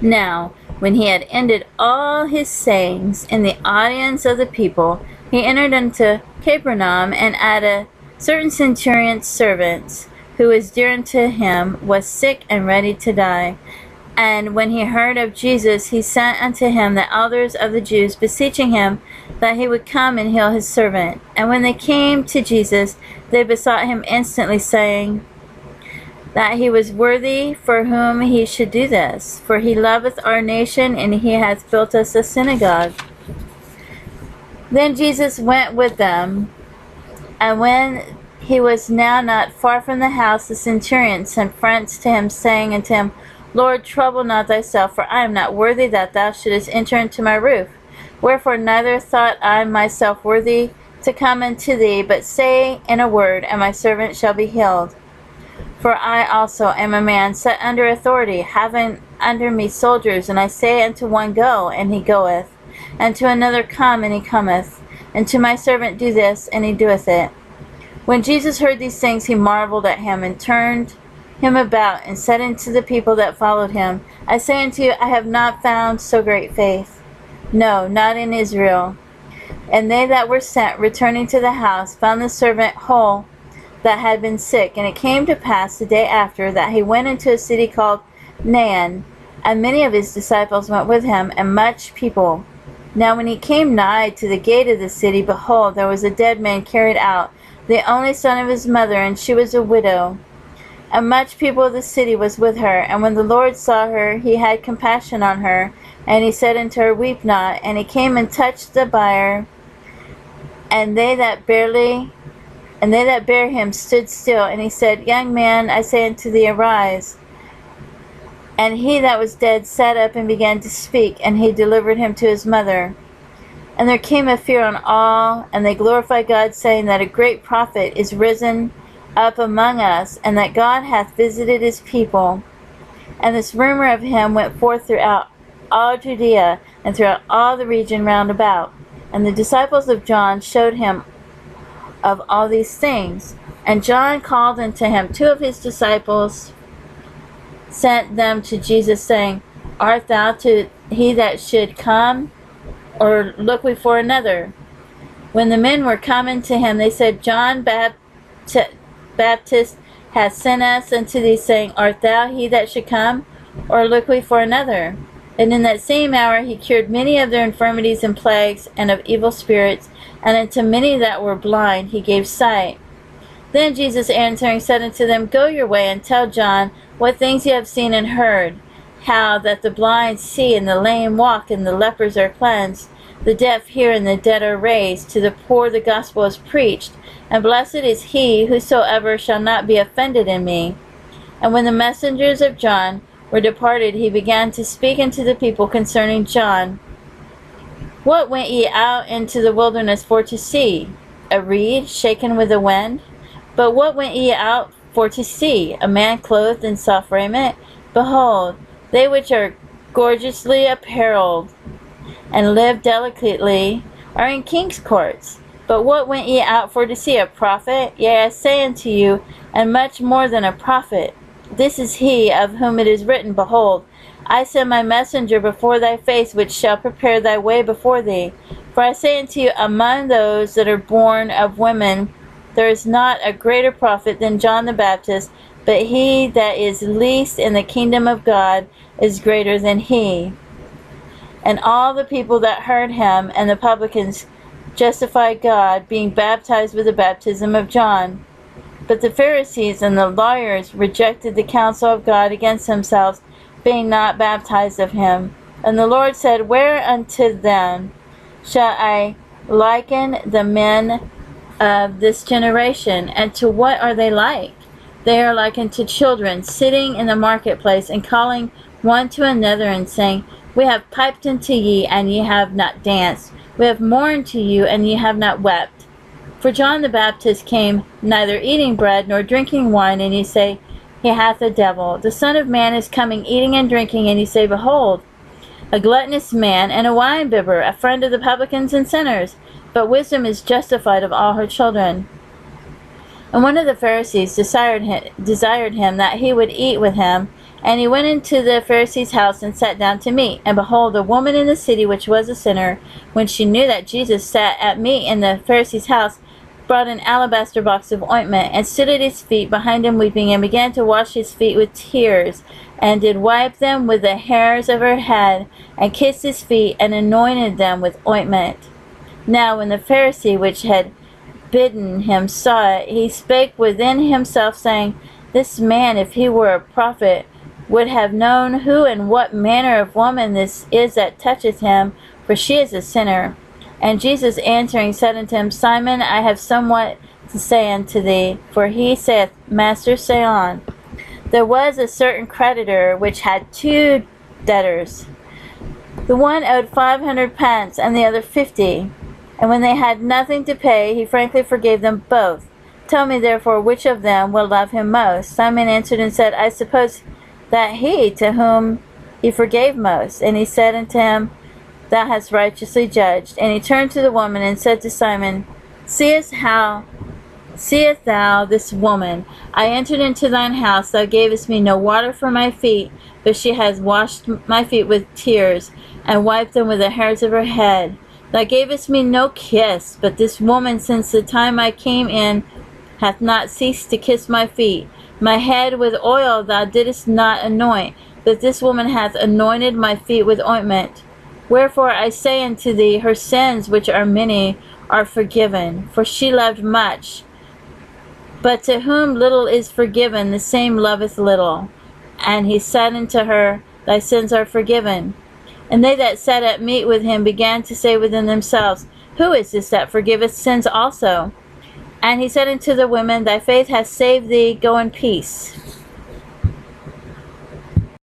Now, when he had ended all his sayings in the audience of the people, he entered into Capernaum, and at a certain centurion's servant, who was dear unto him, was sick and ready to die. And when he heard of Jesus, he sent unto him the elders of the Jews, beseeching him that he would come and heal his servant. And when they came to Jesus, they besought him instantly, saying that he was worthy for whom he should do this. For he loveth our nation, and he hath built us a synagogue. Then Jesus went with them, and when he was now not far from the house, the centurion sent friends to him, saying unto him, Lord, trouble not thyself, for I am not worthy that thou shouldest enter into my roof. Wherefore neither thought I myself worthy to come unto thee, but say in a word, and my servant shall be healed. For I also am a man set under authority, having under me soldiers, and I say unto one, Go, and he goeth, and to another, Come, and he cometh, and to my servant, Do this, and he doeth it. When Jesus heard these things, he marveled at him, and turned him about, and said unto the people that followed him, I say unto you, I have not found so great faith, no, not in Israel. And they that were sent, returning to the house, found the servant whole that had been sick. And it came to pass the day after, that he went into a city called Nain, and many of his disciples went with him, and much people. Now when he came nigh to the gate of the city, behold, there was a dead man carried out, the only son of his mother, and she was a widow. And much people of the city was with her. And when the Lord saw her, he had compassion on her, and he said unto her, Weep not. And he came and touched the bier, and they that bare him stood still. And he said, Young man, I say unto thee, arise. And he that was dead sat up and began to speak, and he delivered him to his mother. And there came a fear on all, and they glorified God, saying that a great prophet is risen up among us, and that God hath visited his people. And this rumor of him went forth throughout all Judea, and throughout all the region round about. And the disciples of John showed him of all these things. And John called unto him 2 of his disciples, sent them to Jesus, saying, Art thou to he that should come, or look we for another? When the men were coming to him, they said, John Baptist hath sent us unto thee, saying, Art thou he that should come, or look we for another? And in that same hour he cured many of their infirmities and plagues, and of evil spirits, and unto many that were blind he gave sight. Then Jesus answering said unto them, Go your way, and tell John what things ye have seen and heard, how that the blind see, and the lame walk, and the lepers are cleansed, the deaf hear, and the dead are raised, to the poor the gospel is preached, and blessed is he whosoever shall not be offended in me. And when the messengers of John were departed, he began to speak unto the people concerning John. What went ye out into the wilderness for to see? A reed shaken with the wind? But what went ye out for to see? A man clothed in soft raiment? Behold, they which are gorgeously apparelled, and live delicately, are in king's courts. But what went ye out for to see? A prophet? Yea, I say unto you, and much more than a prophet. This is he of whom it is written, Behold, I send my messenger before thy face, which shall prepare thy way before thee. For I say unto you, among those that are born of women, there is not a greater prophet than John the Baptist, but he that is least in the kingdom of God is greater than he. And all the people that heard him and the publicans justified God, being baptized with the baptism of John. But the Pharisees and the lawyers rejected the counsel of God against themselves, being not baptized of him. And the Lord said, Whereunto then shall I liken the men of this generation? And to what are they like? They are like unto children, sitting in the marketplace, and calling one to another, and saying, We have piped unto ye, and ye have not danced. We have mourned to you, and ye have not wept. For John the Baptist came neither eating bread nor drinking wine, and ye say, He hath a devil. The Son of Man is coming eating and drinking, and ye say, Behold, a gluttonous man, and a winebibber, a friend of the publicans and sinners. But wisdom is justified of all her children. And one of the Pharisees desired him that he would eat with him, And he went into the Pharisee's house and sat down to meat. And behold, a woman in the city, which was a sinner, when she knew that Jesus sat at meat in the Pharisee's house, brought an alabaster box of ointment, and stood at his feet behind him weeping, and began to wash his feet with tears, and did wipe them with the hairs of her head, and kissed his feet, and anointed them with ointment. Now when the Pharisee which had bidden him saw it, he spake within himself, saying, This man, if he were a prophet, would have known who and what manner of woman this is that toucheth him, for she is a sinner. And Jesus answering said unto him, Simon, I have somewhat to say unto thee. For he saith, Master, say on. There was a certain creditor which had 2 debtors. The one owed 500 pence, and the other 50. And when they had nothing to pay, he frankly forgave them both. Tell me therefore, which of them will love him most? Simon answered and said, I suppose that he to whom he forgave most. And he said unto him, Thou hast righteously judged. And he turned to the woman and said to Simon, Seest thou this woman? I entered into thine house, thou gavest me no water for my feet, but she has washed my feet with tears, and wiped them with the hairs of her head. Thou gavest me no kiss, but this woman since the time I came in hath not ceased to kiss my feet. My head with oil thou didst not anoint, but this woman hath anointed my feet with ointment. Wherefore I say unto thee, her sins, which are many, are forgiven, for she loved much. But to whom little is forgiven, the same loveth little. And he said unto her, Thy sins are forgiven. And they that sat at meat with him began to say within themselves, Who is this that forgiveth sins also? And he said unto the women, Thy faith hath saved thee, go in peace.